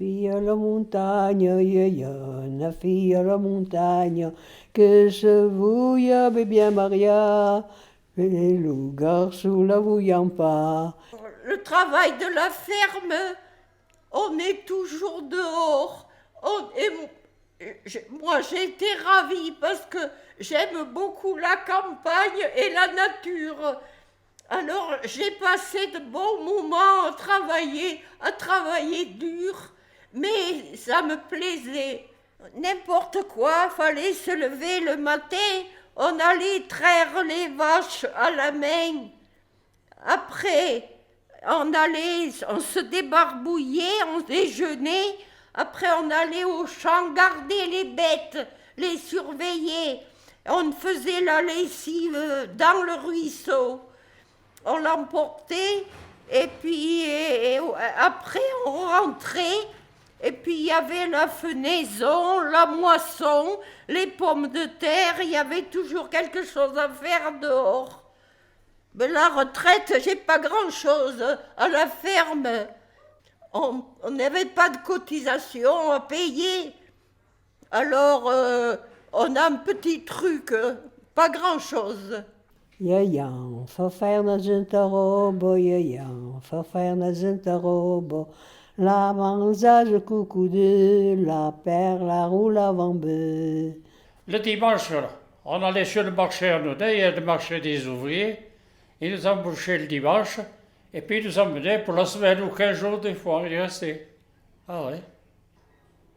fille à la montagne, la fille à la montagne, que se vouille bien Maria, et les loups-garous la vouillant pas. Le travail de la ferme, on est toujours dehors. Moi, j'ai été ravie parce que j'aime beaucoup la campagne et la nature. Alors, j'ai passé de bons moments à travailler dur, mais ça me plaisait. N'importe quoi, fallait se lever le matin, on allait traire les vaches à la main. Après, on se débarbouillait, on déjeunait. Après, on allait au champ garder les bêtes, les surveiller. On faisait la lessive dans le ruisseau. On l'emportait et puis après, on rentrait. Et puis, il y avait la fenaison, la moisson, les pommes de terre. Il y avait toujours quelque chose à faire dehors. Mais la retraite, j'ai pas grand-chose à la ferme. On n'avait pas de cotisation à payer. Alors, on a un petit truc, pas grand-chose. Jan, faire dans une robe, Jan, faire dans une robe. La manzage coucou de la perle, la roule avant bœuf. Le dimanche, on allait sur le marché à Nodé, il y a le marché des ouvriers. Ils nous embauchaient le dimanche, et puis ils nous emmenaient pour la semaine ou 15 jours des fois, on y restait. Ah ouais.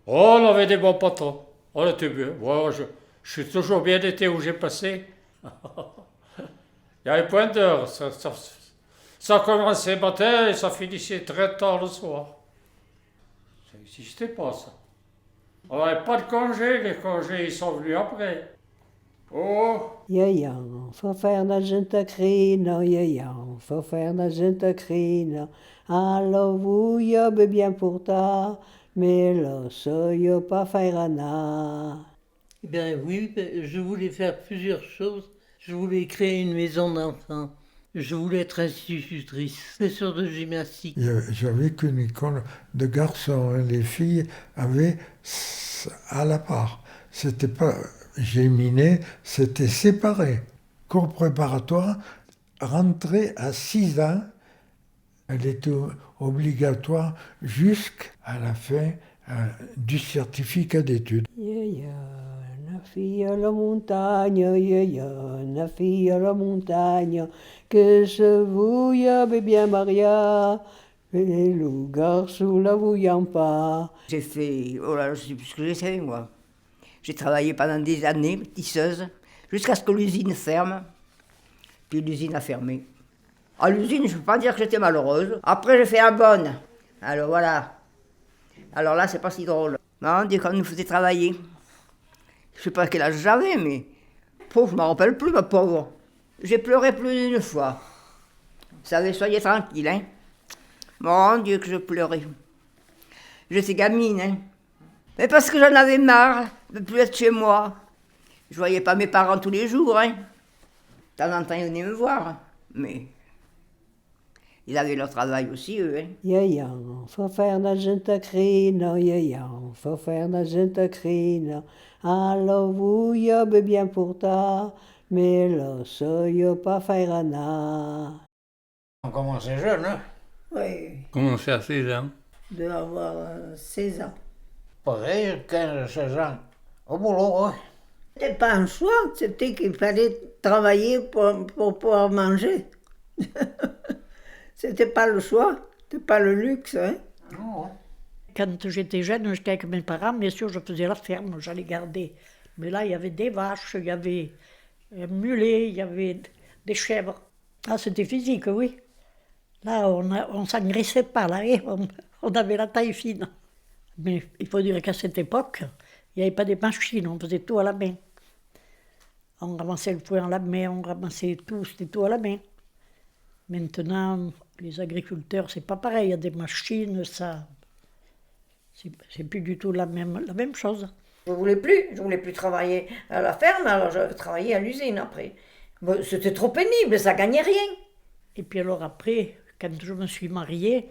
Oh, on avait des bons patrons. On était bien. Moi, je suis toujours bien été où j'ai passé. Il y avait point d'heure. Ça commençait le matin et ça finissait très tard le soir. Ça n'existait pas, ça. On n'avait pas de congés. Les congés, ils sont venus après. Oh! Jan, faire dans une crine, Jan, faire dans une crine. Alors vous y avez bien pour ta, mais là, ça y a pas faire Anna. Eh bien oui, je voulais faire plusieurs choses. Je voulais créer une maison d'enfants. Je voulais être institutrice, professeure de gymnastique. J'avais qu'une école de garçons. Les filles avaient à la part. C'était pas géminé, c'était séparé. Cours préparatoire, rentrée à 6 ans, elle était obligatoire jusqu'à la fin du certificat d'études. La fille à la montagne, la fille à la montagne, que se vouille bien Maria, et les loups-garous la vouillant pas. J'ai fait, oh là, je sais plus ce que j'ai fait moi. J'ai travaillé pendant des années, tisseuse, jusqu'à ce que l'usine ferme. Puis l'usine a fermé. À l'usine, je ne peux pas dire que j'étais malheureuse. Après, j'ai fait la bonne. Alors voilà. Alors là, c'est pas si drôle. Non, dès qu'on nous faisait travailler. Je sais pas quel âge j'avais, mais pauvre, je m'en rappelle plus, ma pauvre. J'ai pleuré plus d'une fois. Vous savez, soyez tranquille, hein. Mon Dieu, que je pleurais. J'étais gamine, hein. Mais parce que j'en avais marre de plus être chez moi. Je voyais pas mes parents tous les jours, hein. De temps en temps, ils venaient me voir, mais ils avaient leur travail aussi, eux, hein. Jan, faire dans une crine, Jan, faire dans une crine. Alors vous y avez bien pour ta, mais là, ça y a pas faire Anna. On commençait jeune, hein? Oui, Commençait à 6 ans. de avoir 16 ans. Pareil, 15, 16 ans. Au boulot, hein? C'était pas un choix, c'était qu'il fallait travailler pour pouvoir manger. C'était pas le choix, c'était pas le luxe, hein. Non. Quand j'étais jeune, j'étais avec mes parents, bien sûr, je faisais la ferme, j'allais garder. Mais là, il y avait des vaches, il y avait un mulet, il y avait des chèvres. Ah, c'était physique, oui. Là, on s'engraissait pas, là, et on avait la taille fine. Mais il faut dire qu'à cette époque, il n'y avait pas de machines, on faisait tout à la main. On ramassait le foin à la main, on ramassait tout, c'était tout à la main. Maintenant, les agriculteurs, c'est pas pareil, il y a des machines, ça... C'est plus du tout la même chose. Je voulais plus travailler à la ferme, alors je travaillais à l'usine après. Bon, c'était trop pénible, ça gagnait rien. Et puis alors après, quand je me suis mariée,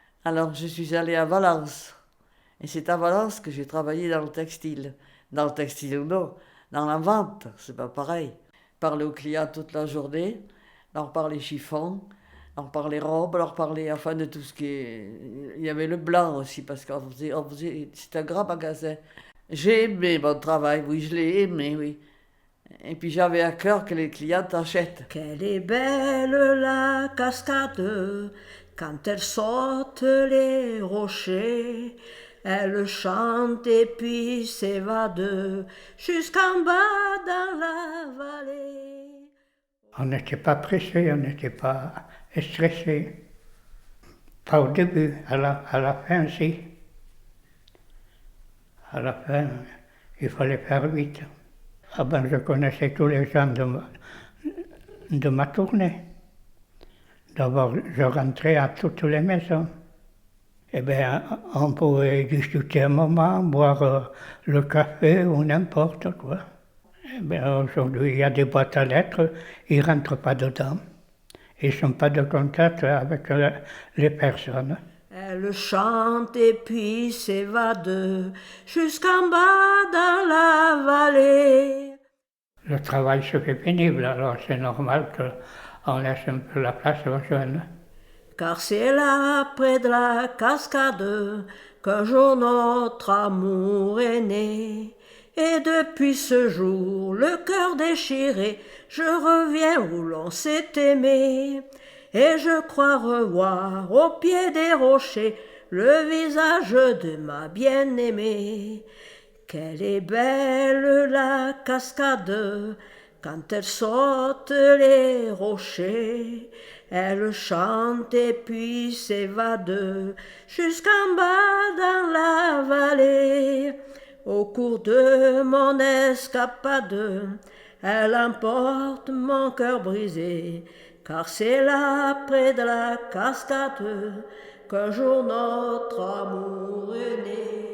Alors je suis allée à Valence. Et c'est à Valence que j'ai travaillé dans le textile. Dans le textile ou non, dans la vente, c'est pas pareil. Parler aux clients toute la journée, leur parler chiffon, leur parler robe, leur parler enfin de tout ce qui est... Il y avait le blanc aussi, parce qu'on faisait... C'est un grand magasin. J'ai aimé mon travail, oui, je l'ai aimé, oui. Et puis j'avais à cœur que les clients achètent. Quelle est belle la cascade quand elle saute les rochers. Elle chante et puis s'évade jusqu'en bas dans la vallée. On n'était pas pressé, on n'était pas stressé. Pas au début, à la fin, si. À la fin, il fallait faire vite. Ah ben, je connaissais tous les gens de ma tournée. D'abord, je rentrais à toutes les maisons. Eh bien, on pouvait discuter un moment, boire le café ou n'importe quoi. Eh bien, aujourd'hui, il y a des boîtes à lettres, ils ne rentrent pas dedans. Ils ne sont pas de contact avec les personnes. Elle chante et puis s'évade jusqu'en bas dans la vallée. Le travail se fait pénible, alors c'est normal qu'on laisse un peu la place aux jeunes. Car c'est là, près de la cascade, qu'un jour notre amour est né. Et depuis ce jour, le cœur déchiré, je reviens où l'on s'est aimé. Et je crois revoir au pied des rochers le visage de ma bien-aimée. Qu'elle est belle la cascade quand elle saute les rochers. Elle chante et puis s'évade jusqu'en bas dans la vallée. Au cours de mon escapade, elle emporte mon cœur brisé, car c'est là près de la cascade qu'un jour notre amour est né.